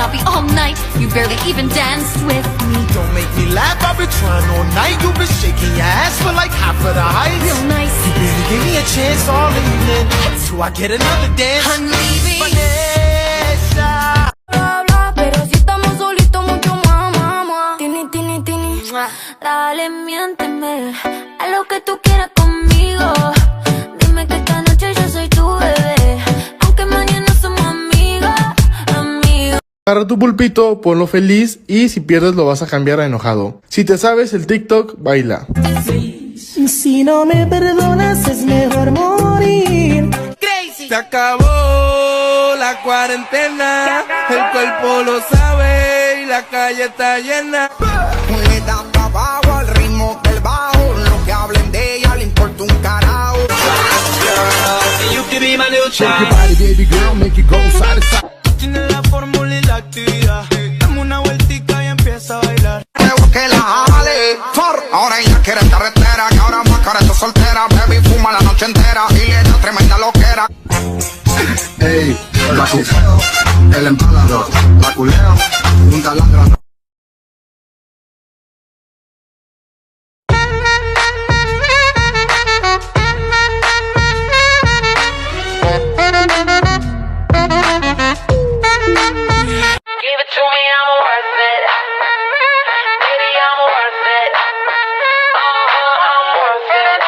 not be all night. You barely even danced with me. Don't make me laugh, I've been trying all night. You've been shaking your ass for like half of the height. Real nice. You barely gave me a chance all evening. So I get another dance. I'm leaving. Vanessa. Pero si estamos solitos mucho más, mamá. Tini, tini, tini. Dale, miénteme. Haz lo que tú quieras conmigo. Dime que esta noche yo soy tu bebé. Aunque mañana somos amigos, amigos. Agarra tu pulpito, ponlo feliz y si pierdes lo vas a cambiar a enojado. Si te sabes el TikTok, baila. Si no me perdonas es mejor morir. Crazy. Se acabó la cuarentena. El cuerpo lo sabe y la calle está llena. Le da pa' abajo al ritmo del bajo. Lo que hablen de ella le importa un carajo. You can be my new child. Shake your body, baby girl, make it go side to side. Tiene la fórmula y la actividad. Dame una vueltica y empieza a bailar. Que la jale. Ahora ella quiere estar retera. Que ahora más cara está soltera. Baby fuma la noche entera. Y le da tremenda loquera. Ey, la culeo, el embalador, la culeo, un taladro. Give it to me, I'm worth it. Baby, I'm worth it. I'm worth it.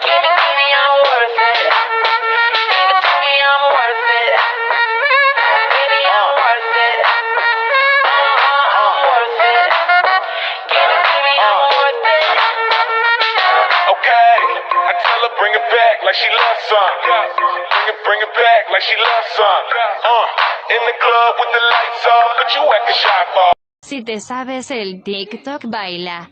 Give it to me, I'm worth it. Give it to me, I'm worth it. Baby, I'm worth it. I'm worth it. Give it to me, I'm worth it. Okay, I tell her bring it back like she loves some. Bring it back like she loves some. In the club with the lights off, but you acting shy for. Si te sabes el TikTok, baila.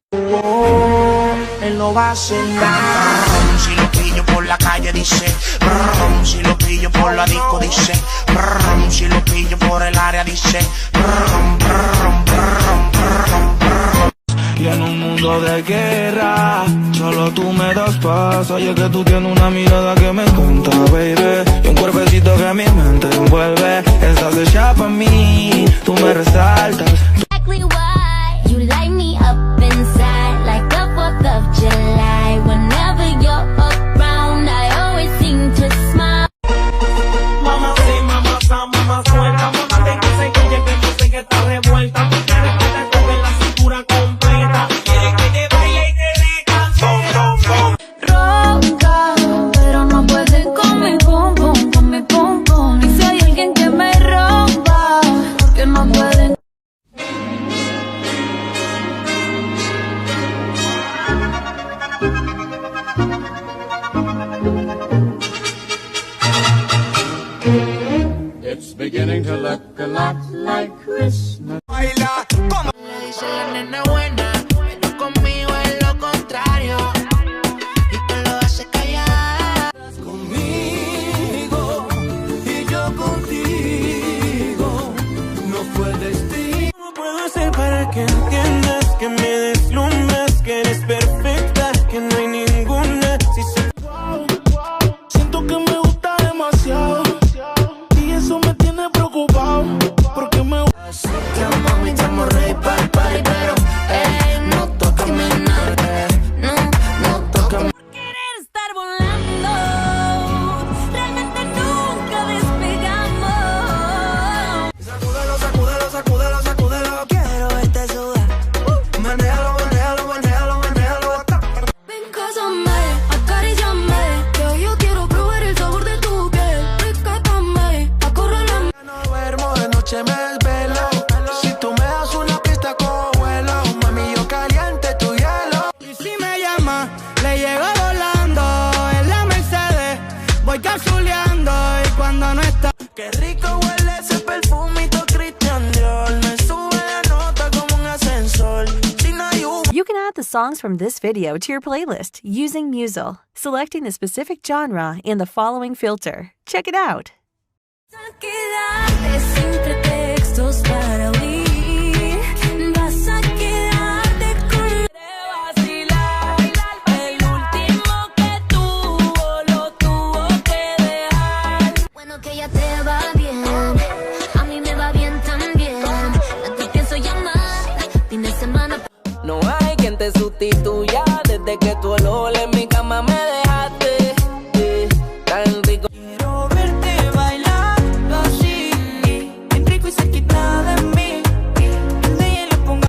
Él no va a hacer nada. Si lo pillo por la calle dice. Brum, si lo pillo por la disco dice. Brum, si lo pillo por el área dice. Brum, brum, brum, brum, brum. Y en un mundo de guerra, solo tú me das paz. Oye que tú tienes una mirada que me encanta, baby. Y un cuerpecito que mi mente envuelve. Estás hecha pa' mí, tú me resaltas. Exactly why you light me up inside like the 4th of July. Whenever you're around, I always seem to smile. Mamá sí, mamá sa, mamá suelta. Mamá te dice que no sé que está revuelta. Tú quieres que te toque la cintura completa. Quieres que te baile y te descanse. Ronca, pero no puedes con mi pum pum, con mi pum pum. Y si hay alguien que me rompa, porque no pueden. It's beginning to look a lot like Christmas. Baila como Le dice la nena buena, pero conmigo es lo contrario. Y te lo hace callar. Conmigo y yo contigo. No fue destino. ¿Cómo puedo hacer para que entiendas que me deslumbras, que eres perfecta, que no hay ninguna? Si se... Siento que me gusta demasiado y eso me tiene preocupado porque me Ya mami, estamos ready para el party, pero no tócame nada. No tócame. Querer estar volando, realmente nunca despegamos. Sacúdelo, sacúdelo, sacúdelo, sacúdelo. Quiero verte sudar. Manéjalo, manéjalo, manéjalo, manéjalo. Ven, cásame, acaríciame, que yo quiero probar el sabor de tu piel. Rescátame, acórralame. No duermo de noche, me desvelo. Si tú me das una pista con vuelo, mami, yo caliente tu hielo. Y si me llama, le llego volando en la Mercedes. Voy capsuleando y cuando no está. Qué rico huele ese perfumito Christian Dior. Me sube la nota como un ascensor. Si no hay humo. You can add the songs from this video to your playlist using Musel, selecting the specific genre in the following filter. Check it out. Quedarte sin pretextos para huir. Vas a quedarte con vacilar. El último que tuvo lo tuvo que dejar. Bueno, que ya te va bien, a mí me va bien también. te sustituya. Desde que tu olor en mi cama me dejaste, tan rico. Quiero verte bailando así, bien rico y cerquita de mí. El DJ le ponga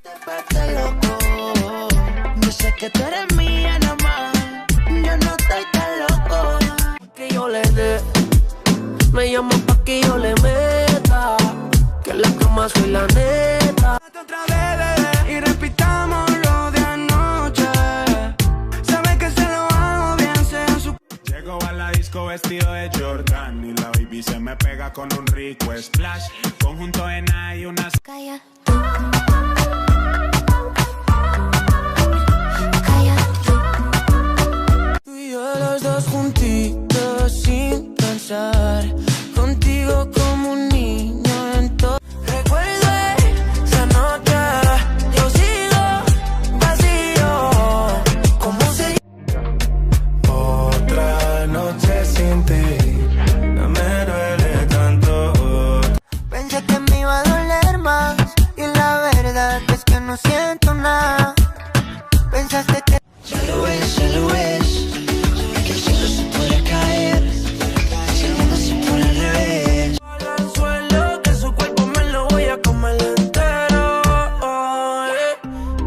te loco. Yo sé que tú eres mía nada más. Yo no estoy tan loco. Que yo le dé, me llaman pa' que yo le meta, que en la cama soy la neta. Otra vez, bebé, y repitámoslo de anoche. Sabes que se lo hago bien, sea su... Llego a la disco vestido de Jordan y la baby se me pega con un rico splash. Conjunto en y unas... Calla. Tú y yo los dos juntitos sin pensar, contigo como un niño en todo. Recuerdo esa noche, yo sigo vacío, como se... Otra noche sin ti, no me duele tanto. Pensé que me iba a doler más, y la verdad es que no siento nada. Pensaste que... Ya lo es, que el cielo se puede caer, si el mundo se pone al revés. Al suelo, que su cuerpo me lo voy a comer entero.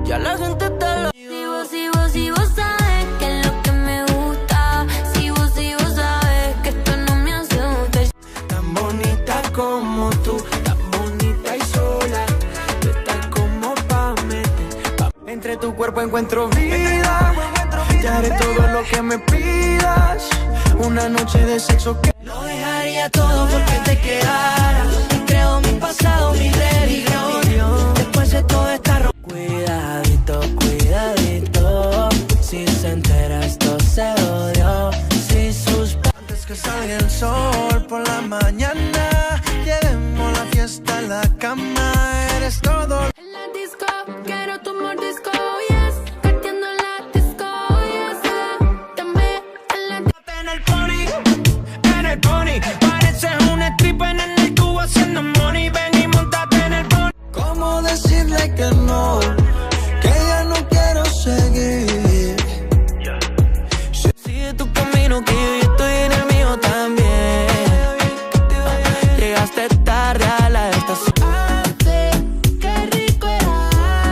Ya la gente te lo... Si vos sabes que es lo que me gusta. Si vos sabes que esto no me asusta. Tan bonita como tú, tan bonita y sola. Tú estás como pa' meter. Entre tu cuerpo encuentro vida. Te haré todo lo que me pidas. Una noche de sexo que lo dejaría todo porque te quedara. Creo mi pasado, mi religión. Después de todo está roto. Cuidadito, cuidadito. Si se entera esto se odió. Si sus... Antes que salga el sol por la mañana, llevemos la fiesta a la cama. Eres todo. En la disco, quiero tu mordisco, yes. Partiendo en la disco, yes. Dame en la disco. En el pony, pareces un stripper en el tubo haciendo money. Ven y montate en el pony. ¿Cómo decirle que no? Que ya no quiero seguir. Sigue tu camino, que yo estoy en el mío también. Llegaste tarde a la estación. Qué rico era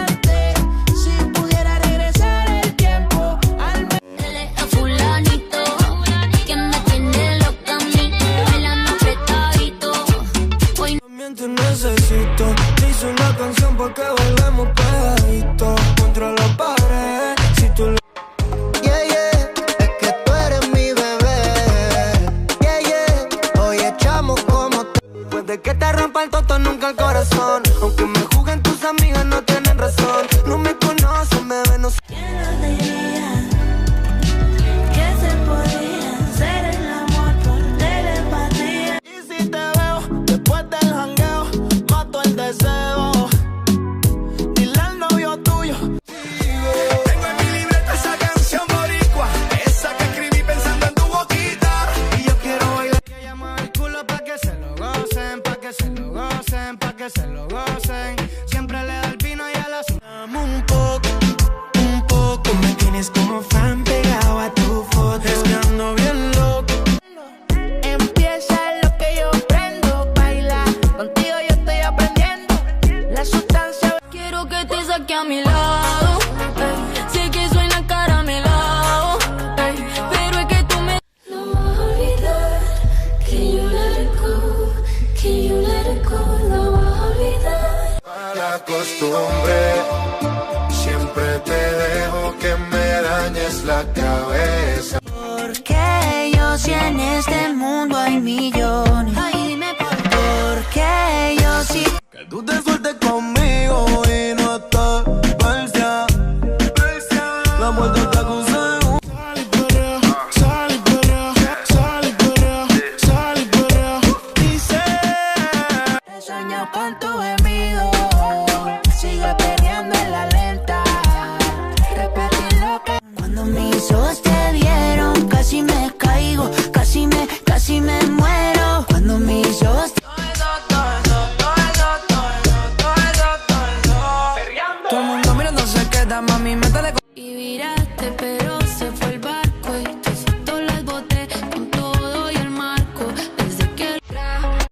antes. Si pudiera regresar el tiempo al A fulanito, que me tiene loca a mí, bailando apretadito. Hoy también te necesito. Te hice una canción porque bailemos pegadito contra la pared. Si tú lo... Yeah, yeah, es que tú eres mi bebé. Yeah, yeah, hoy echamos como puede que te rompa el toto, nunca el corazón. Aunque me juzguen tus amigas, no tienen razón. No me conocen, bebé, no sé. ¿Quién lo diría? Que se podía hacer el amor por telepatía. Y si te veo después del jangueo, mato el deseo. Dile al novio tuyo. Tengo en mi libreta esa canción boricua, esa que escribí pensando en tu boquita. Y yo quiero bailar. Que ella mueve el culo pa' que se lo gocen, pa' que se lo gocen, pa' que se lo gocen. Siempre le da el vino y a la amo un poco, me tienes como fan pegado a tu foto. Es que ando bien loco. Empieza lo que yo prendo, baila. Contigo yo estoy aprendiendo la sustancia. quiero que te saque a mi lado. Ey, sé que soy la cara a mi lado. Ey, pero es que tú me... No vas a olvidar que you let it go, que you let it go. No vas a olvidar. A la costumbre, siempre te dejo que me dañes la cabeza. Porque yo si en este mundo hay millones. Ay, dime por qué. Porque yo sí. Que tú te sueltes conmigo y no estás persia. La muerte te acusé. Sal y perrea, sal y perrea, sal y perrea. Dice, he soñado con tu gemido. Sigue perreando en la lenta. Repetir lo que... Cuando mis ojos te vieron, casi me caigo, casi me muero. Cuando mis ojos te... Todo el mundo mirando se queda, mami, métele con... pero